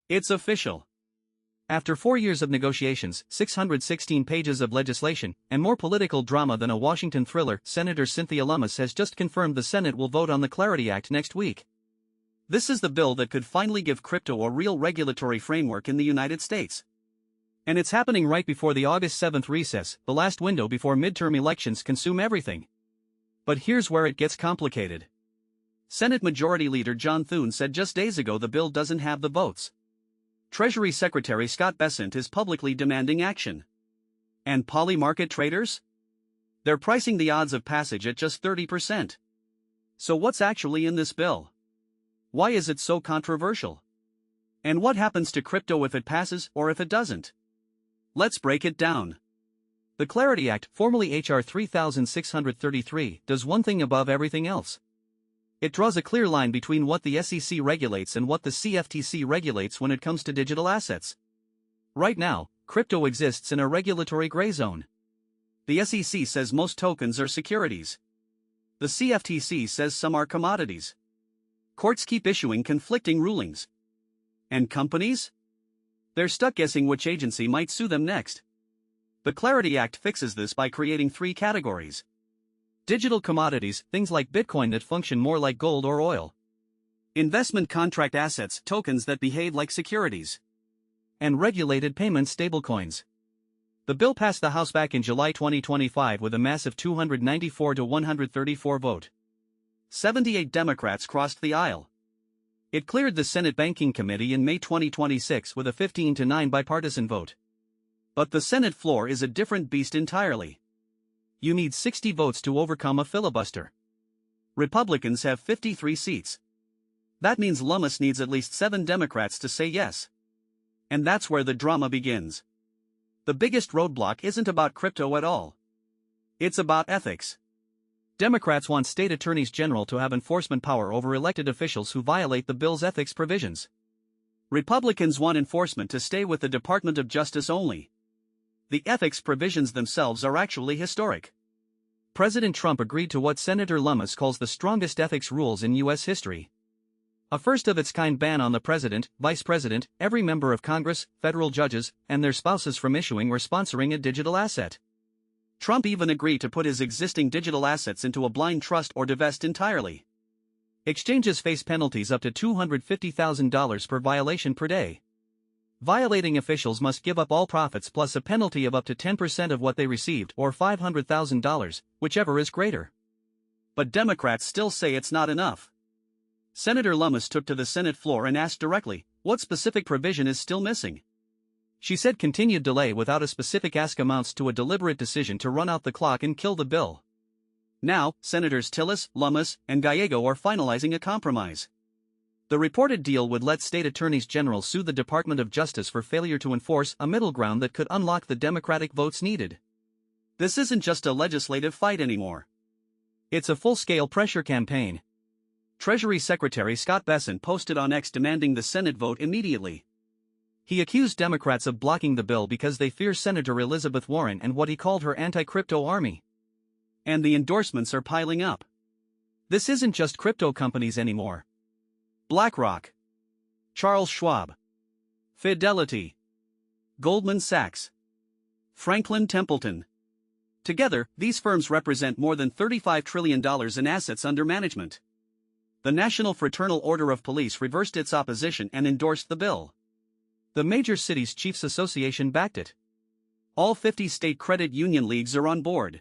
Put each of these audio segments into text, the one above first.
It's official. After 4 years of negotiations, 616 pages of legislation, and more political drama than a Washington thriller, Senator Cynthia Lummis has just confirmed the Senate will vote on the Clarity Act next week. This is the bill that could finally give crypto a real regulatory framework in the United States. And it's happening right before the August 7th recess, the last window before midterm elections consume everything. But here's where it gets complicated. Senate Majority Leader John Thune said just days ago the bill doesn't have the votes. Treasury Secretary Scott Bessent is publicly demanding action. And Polymarket traders? They're pricing the odds of passage at just 30%. So what's actually in this bill? Why is it so controversial? And what happens to crypto if it passes or if it doesn't? Let's break it down. The Clarity Act, formerly H.R. 3633, does one thing above everything else. It draws a clear line between what the SEC regulates and what the CFTC regulates when it comes to digital assets. Right now, crypto exists in a regulatory gray zone. The SEC says most tokens are securities. The CFTC says some are commodities. Courts keep issuing conflicting rulings. And companies? They're stuck guessing which agency might sue them next. The Clarity Act fixes this by creating 3 categories. Digital commodities, things like Bitcoin that function more like gold or oil. Investment contract assets, tokens that behave like securities. And regulated payment stablecoins. The bill passed the House back in July 2025 with a massive 294 to 134 vote. 78 Democrats crossed the aisle. It cleared the Senate Banking Committee in May 2026 with a 15-9 bipartisan vote. But the Senate floor is a different beast entirely. You need 60 votes to overcome a filibuster. Republicans have 53 seats. That means Lummis needs at least 7 Democrats to say yes. And that's where the drama begins. The biggest roadblock isn't about crypto at all. It's about ethics. Democrats want state attorneys general to have enforcement power over elected officials who violate the bill's ethics provisions. Republicans want enforcement to stay with the Department of Justice only. The ethics provisions themselves are actually historic. President Trump agreed to what Senator Lummis calls the strongest ethics rules in U.S. history. A first-of-its-kind ban on the president, vice president, every member of Congress, federal judges, and their spouses from issuing or sponsoring a digital asset. Trump even agreed to put his existing digital assets into a blind trust or divest entirely. Exchanges face penalties up to $250,000 per violation per day. Violating officials must give up all profits plus a penalty of up to 10% of what they received or $500,000, whichever is greater. But Democrats still say it's not enough. Senator Lummis took to the Senate floor and asked directly, what specific provision is still missing? She said continued delay without a specific ask amounts to a deliberate decision to run out the clock and kill the bill. Now, Senators Tillis, Lummis, and Gallego are finalizing a compromise. The reported deal would let state attorneys general sue the Department of Justice for failure to enforce a middle ground that could unlock the Democratic votes needed. This isn't just a legislative fight anymore. It's a full-scale pressure campaign. Treasury Secretary Scott Bessent posted on X demanding the Senate vote immediately. He accused Democrats of blocking the bill because they fear Senator Elizabeth Warren and what he called her anti-crypto army. And the endorsements are piling up. This isn't just crypto companies anymore. BlackRock, Charles Schwab, Fidelity, Goldman Sachs, Franklin Templeton. Together, these firms represent more than $35 trillion in assets under management. The National Fraternal Order of Police reversed its opposition and endorsed the bill. The Major Cities Chiefs Association backed it. All 50 state credit union leagues are on board.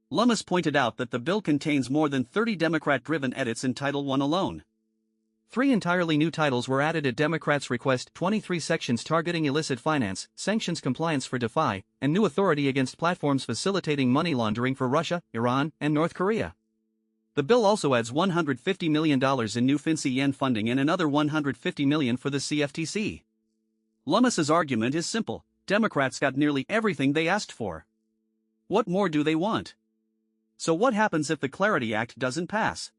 Lummis pointed out that the bill contains more than 30 Democrat-driven edits in Title I alone. 3 entirely new titles were added at Democrats' request, 23 sections targeting illicit finance, sanctions compliance for DeFi, and new authority against platforms facilitating money laundering for Russia, Iran, and North Korea. The bill also adds $150 million in new FinCEN funding and another $150 million for the CFTC. Lummis's argument is simple: Democrats got nearly everything they asked for. What more do they want? So what happens if the Clarity Act doesn't pass?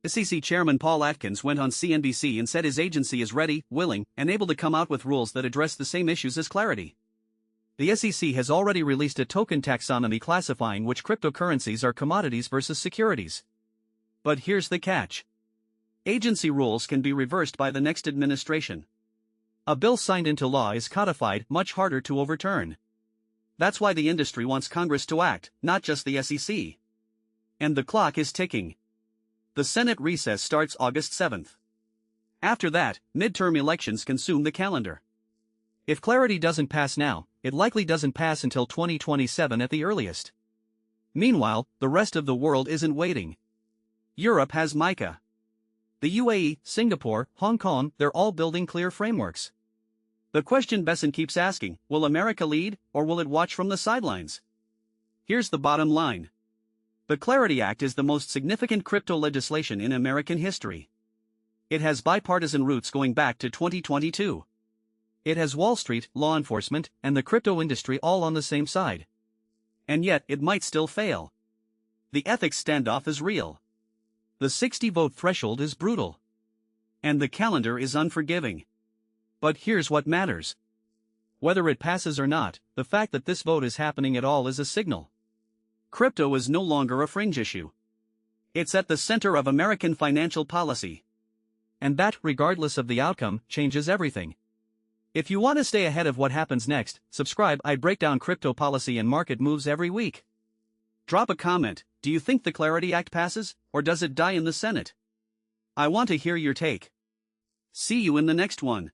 SEC Chairman Paul Atkins went on CNBC and said his agency is ready, willing, and able to come out with rules that address the same issues as Clarity. The SEC has already released a token taxonomy classifying which cryptocurrencies are commodities versus securities. But here's the catch. Agency rules can be reversed by the next administration. A bill signed into law is codified, much harder to overturn. That's why the industry wants Congress to act, not just the SEC. And the clock is ticking. The Senate recess starts August 7th. After that, midterm elections consume the calendar. If clarity doesn't pass now, it likely doesn't pass until 2027 at the earliest. Meanwhile, the rest of the world isn't waiting. Europe has MiCA. The UAE, Singapore, Hong Kong, they're all building clear frameworks. The question Bessent keeps asking, will America lead, or will it watch from the sidelines? Here's the bottom line. The Clarity Act is the most significant crypto legislation in American history. It has bipartisan roots going back to 2022. It has Wall Street, law enforcement, and the crypto industry all on the same side. And yet, it might still fail. The ethics standoff is real. The 60-vote threshold is brutal. And the calendar is unforgiving. But here's what matters. Whether it passes or not, the fact that this vote is happening at all is a signal. Crypto is no longer a fringe issue. It's at the center of American financial policy. And that, regardless of the outcome, changes everything. If you want to stay ahead of what happens next, subscribe. I break down crypto policy and market moves every week. Drop a comment. Do you think the Clarity Act passes, or does it die in the Senate? I want to hear your take. See you in the next one.